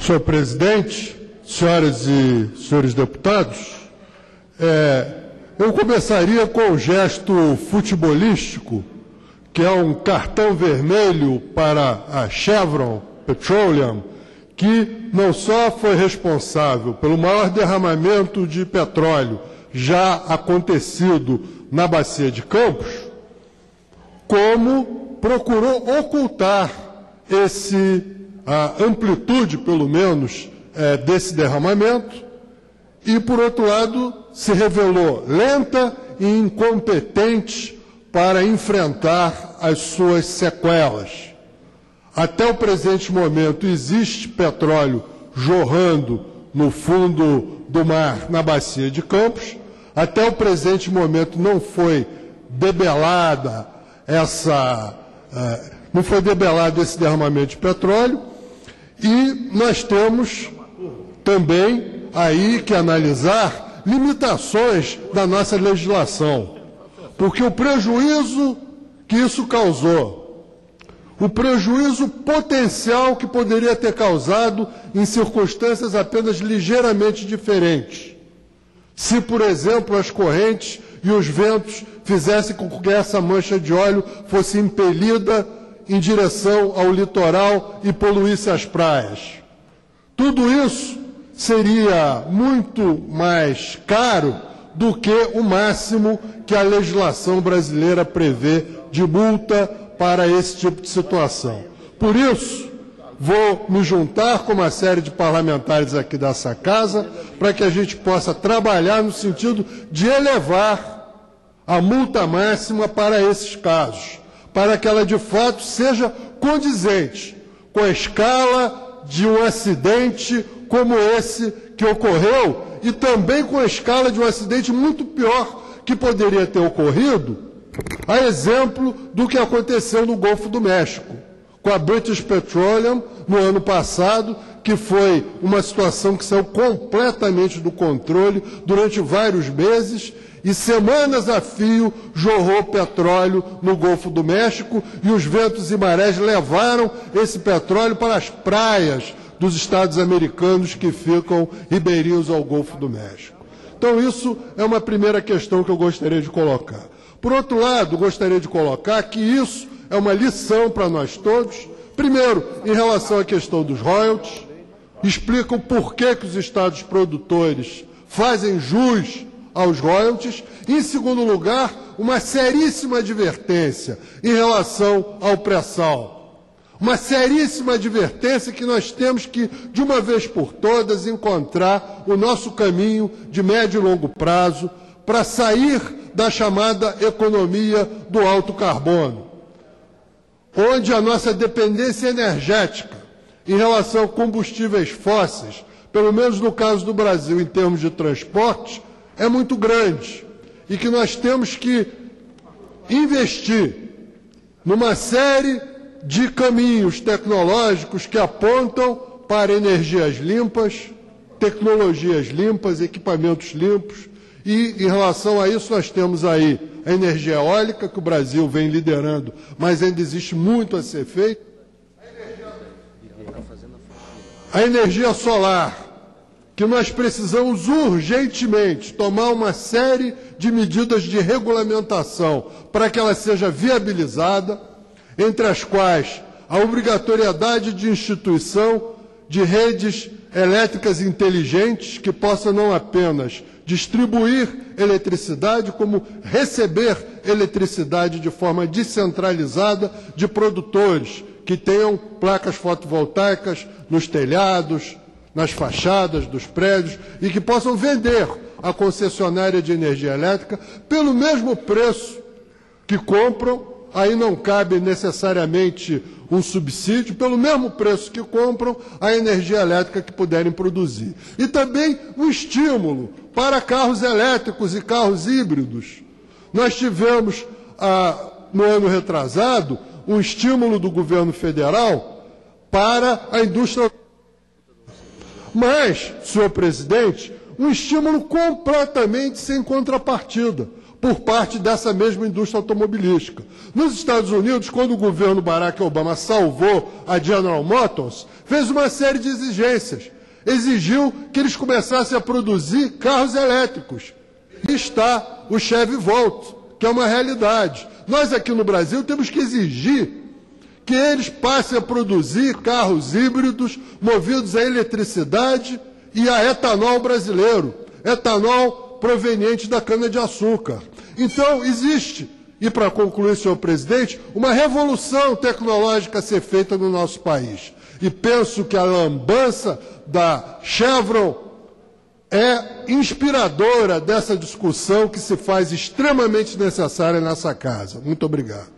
Senhor presidente, senhoras e senhores deputados, eu começaria com um gesto futebolístico, que é um cartão vermelho para a Chevron Petroleum, que não só foi responsável pelo maior derramamento de petróleo já acontecido na Bacia de Campos, como procurou ocultar a amplitude, pelo menos, desse derramamento, e, por outro lado, se revelou lenta e incompetente para enfrentar as suas sequelas. Até o presente momento, existe petróleo jorrando no fundo do mar, na Bacia de Campos. Até o presente momento não foi debelado esse derramamento de petróleo, e nós temos também aí que analisar limitações da nossa legislação, porque o prejuízo que isso causou, o prejuízo potencial que poderia ter causado em circunstâncias apenas ligeiramente diferentes, se, por exemplo, as correntes e os ventos fizessem com que essa mancha de óleo fosse impelida em direção ao litoral e poluísse as praias. Tudo isso seria muito mais caro do que o máximo que a legislação brasileira prevê de multa para esse tipo de situação. Por isso, vou me juntar com uma série de parlamentares aqui dessa casa para que a gente possa trabalhar no sentido de elevar a multa máxima para esses casos, para que ela de fato seja condizente com a escala de um acidente como esse que ocorreu e também com a escala de um acidente muito pior que poderia ter ocorrido, a exemplo do que aconteceu no Golfo do México, com a British Petroleum no ano passado, que foi uma situação que saiu completamente do controle durante vários meses e semanas a fio jorrou petróleo no Golfo do México e os ventos e marés levaram esse petróleo para as praias dos estados americanos que ficam ribeirinhos ao Golfo do México. Então, isso é uma primeira questão que eu gostaria de colocar. Por outro lado, gostaria de colocar que isso é uma lição para nós todos. Primeiro, em relação à questão dos royalties, explica o porquê que os estados produtores fazem jus aos royalties. Em segundo lugar, uma seríssima advertência em relação ao pré-sal. Uma seríssima advertência que nós temos que, de uma vez por todas, encontrar o nosso caminho de médio e longo prazo para sair da chamada economia do alto carbono, onde a nossa dependência energética em relação a combustíveis fósseis, pelo menos no caso do Brasil, em termos de transporte, é muito grande e que nós temos que investir numa série de caminhos tecnológicos que apontam para energias limpas, tecnologias limpas, equipamentos limpos. E, em relação a isso, nós temos aí a energia eólica, que o Brasil vem liderando, mas ainda existe muito a ser feito. A energia solar, que nós precisamos urgentemente tomar uma série de medidas de regulamentação para que ela seja viabilizada, entre as quais a obrigatoriedade de instituição de redes elétricas inteligentes que possam não apenas distribuir eletricidade, como receber eletricidade de forma descentralizada de produtores que tenham placas fotovoltaicas nos telhados, nas fachadas dos prédios e que possam vender à concessionária de energia elétrica pelo mesmo preço que compram. Aí não cabe necessariamente um subsídio, pelo mesmo preço que compram a energia elétrica que puderem produzir. E também um estímulo para carros elétricos e carros híbridos. Nós tivemos, no ano retrasado, um estímulo do governo federal para a indústria. Mas, senhor presidente, um estímulo completamente sem contrapartida. por parte dessa mesma indústria automobilística. Nos Estados Unidos, quando o governo Barack Obama salvou a General Motors, fez uma série de exigências. Exigiu que eles começassem a produzir carros elétricos. E está o Chevy Volt, que é uma realidade. Nós aqui no Brasil temos que exigir que eles passem a produzir carros híbridos movidos a eletricidade e a etanol brasileiro, etanol proveniente da cana-de-açúcar. Então, existe, e para concluir, senhor presidente, uma revolução tecnológica a ser feita no nosso país. E penso que a lambança da Chevron é inspiradora dessa discussão que se faz extremamente necessária nessa casa. Muito obrigado.